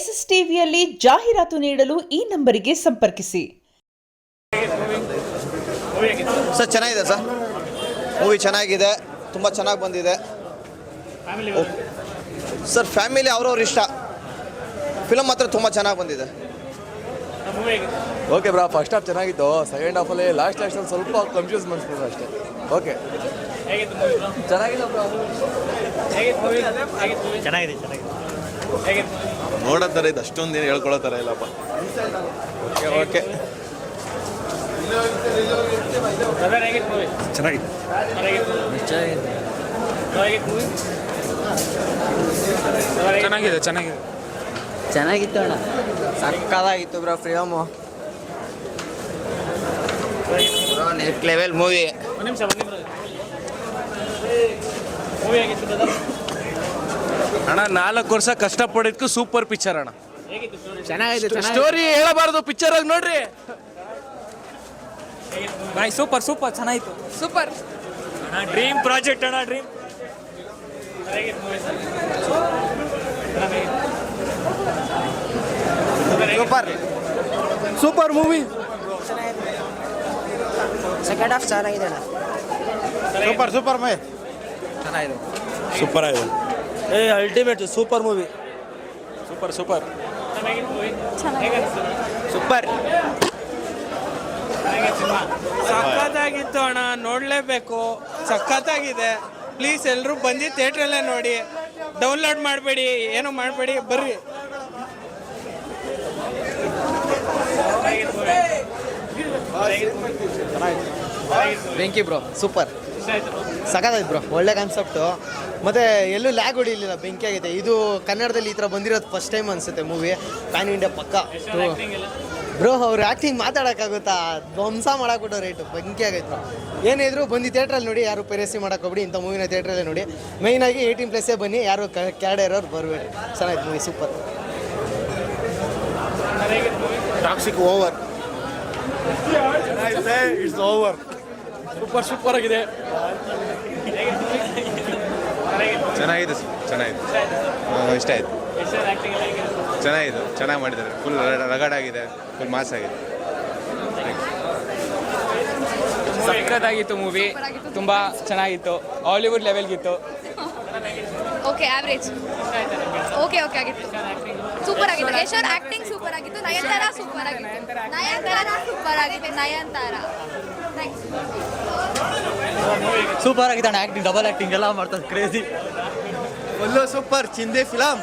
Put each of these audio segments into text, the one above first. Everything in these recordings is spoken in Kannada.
ಎಸ್ಎಸ್ ಟಿವಿಯಲ್ಲಿ ಜಾಹೀರಾತು ನೀಡಲು ಈ ನಂಬರಿಗೆ ಸಂಪರ್ಕಿಸಿ. ಸರ್ ಚೆನ್ನಾಗಿದೆ ಸರ್, ಮೂವಿ ಚೆನ್ನಾಗಿದೆ, ತುಂಬ ಚೆನ್ನಾಗಿ ಬಂದಿದೆ ಸರ್. ಫ್ಯಾಮಿಲಿ ಅವ್ರವ್ರ ಇಷ್ಟ, ಫಿಲಮ್ ಮಾತ್ರ ತುಂಬ ಚೆನ್ನಾಗಿ ಬಂದಿದೆ. ಓಕೆ ಬ್ರಾ, ಫಸ್ಟ್ ಹಾಫ್ ಚೆನ್ನಾಗಿತ್ತು, ಸೆಕೆಂಡ್ ಹಾಫಲ್ಲಿ ಲಾಸ್ಟಲ್ಲಿ ಸ್ವಲ್ಪ ಕನ್ಫ್ಯೂಸ್ ಮಾಡಿಸ್ಬಿಟ್ರು ಅಷ್ಟೇ. ಓಕೆ ಚೆನ್ನಾಗಿದೆ ಬ್ರಾ, ಚೆನ್ನಾಗಿದೆ. ನೋಡೋ ಥರ ಇದು, ಅಷ್ಟೊಂದು ಏನು ಹೇಳ್ಕೊಳ್ಳೋ ಥರ ಇಲ್ಲಪ್ಪ. ಓಕೆ ಚೆನ್ನಾಗಿದೆ. ಚೆನ್ನಾಗಿತ್ತು ಅಣ್ಣ, ಸಕ್ಕದಾಗಿತ್ತು bro film. Next level movie. ಅಣ್ಣ 4 ವರ್ಷ ಕಷ್ಟಪಡಿದ್ಕು ಸೂಪರ್ ಪಿಕ್ಚರ್ ಅಣ್ಣ. ಚೆನ್ನಾಗಿದೆ, ಸ್ಟೋರಿ ಹೇಳಬಾರ್ದು, ಪಿಕ್ಚರ್ ಆಗಿ ನೋಡ್ರಿ. ಬಾಯ್ ಸೂಪರ್ ಚೆನ್ನಾಗಿತ್ತು. ಸೂಪರ್ ಡ್ರೀಮ್ ಪ್ರಾಜೆಕ್ಟ್ ಅಣ್ಣ, dream. Super movie. Second half ಚೆನ್ನಾಗಿದೆ ಅಣ್ಣ. ಸೂಪರ್ ಮೈ ಚೆನ್ನಾಗಿದೆ, ಸೂಪರ್ ಆಗಿದೆ. Ultimate super movie. Super super ಸಖತ್ತಾಗಿತ್ತು ಅಣ್ಣ, ನೋಡಲೇಬೇಕು. ಸಖತ್ತಾಗಿದೆ. ಪ್ಲೀಸ್ ಎಲ್ಲರೂ ಬಂದು ಥಿಯೇಟ್ರಲ್ಲೇ ನೋಡಿ, ಡೌನ್ಲೋಡ್ ಮಾಡಬೇಡಿ, ಏನೂ ಮಾಡಬೇಡಿ, ಬರ್ರಿ. ಬೆಂಕಿ ಬ್ರೋ, ಸೂಪರ್ ಸಖತ್ತಾಯ್ತು ಬ್ರೋ, ಒಳ್ಳೆ ಕಾನ್ಸೆಪ್ಟು. ಮತ್ತು ಎಲ್ಲೂ ಲ್ಯಾಗ್ ಹೊಡಿಲಿಲ್ಲ, ಬೆಂಕಿ ಆಗಿದೆ. ಇದು ಕನ್ನಡದಲ್ಲಿ ಈ ಥರ ಬಂದಿರೋದು ಫಸ್ಟ್ ಟೈಮ್ ಅನಿಸುತ್ತೆ ಮೂವಿ. ಪ್ಯಾನ್ ಇಂಡಿಯಾ ಪಕ್ಕ ಬ್ರೋ. ಅವ್ರು ಆ್ಯಕ್ಟಿಂಗ್ ಮಾತಾಡೋಕ್ಕಾಗುತ್ತಾ, ಧ್ವಂಸ ಮಾಡಾಕ್ಬಿಟ್ಟೋ ರೇಟು, ಬೆಂಕಿ ಆಗೈತೆ ಬ್ರೋ. ಏನಿದ್ರು ಬಂದು ಥಿಯೇಟ್ರಲ್ಲಿ ನೋಡಿ, ಯಾರು ಪೈರಸಿ ಮಾಡೋಕ್ಕೋಗ್ಬಿಡಿ, ಇಂಥ ಮೂವಿನ ಥಿಯೇಟ್ರಲ್ಲೇ ನೋಡಿ. ಮೈನಾಗಿ 18+ ಬನ್ನಿ, ಯಾರು ಕ್ಯಾಡ್ ಇರೋರು ಬರಬೇಡಿ. ಚೆನ್ನಾಗಿತ್ತು movie, super. Toxic over, it's over. Super ಆಗಿದೆ. ಚೆನ್ನಾಗಿದೆ, ಇಷ್ಟ ಆಯಿತು. ಚೆನ್ನಾಗಿದೆ, ಚೆನ್ನಾಗಿ ಮಾಡಿದ್ದಾರೆ. ಫುಲ್ ರಗಡ್ ಆಗಿದೆ, ಫುಲ್ ಮಾಸ್ ಆಗಿದೆ. ಸಖತ್ತಾಗಿತ್ತು ಮೂವಿ, ತುಂಬ ಚೆನ್ನಾಗಿತ್ತು, ಹಾಲಿವುಡ್ ಲೆವೆಲ್ಗಿತ್ತು. Okay, average. ಓಕೆ ಆಗಿತ್ತು, ಸೂಪರ್ ಆಗಿತ್ತು. ಯಶೋರ್ ಆಕ್ಟಿಂಗ್ ಸೂಪರ್ ಆಗಿತ್ತು. ನಯನತಾರ ಸೂಪರ್ ಆಗಿತ್ತು. ಸೂಪರ್ ಆಗಿದೆ ಅಣ್ಣ. ಆ್ಯಕ್ಟಿಂಗ್, ಡಬಲ್ ಆ್ಯಕ್ಟಿಂಗ್ ಎಲ್ಲ ಮಾಡ್ತಾರೆ, ಕ್ರೇಜಿ. ಒಳ್ಳೆ ಸೂಪರ್ ಚಿಂದೆ ಫಿಲಮ್.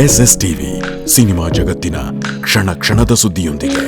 ಎಸ್ಎಸ್ ಟಿವಿ, ಸಿನಿಮಾ ಜಗತ್ತಿನ ಕ್ಷಣ ಕ್ಷಣದ ಸುದ್ದಿಯೊಂದಿಗೆ.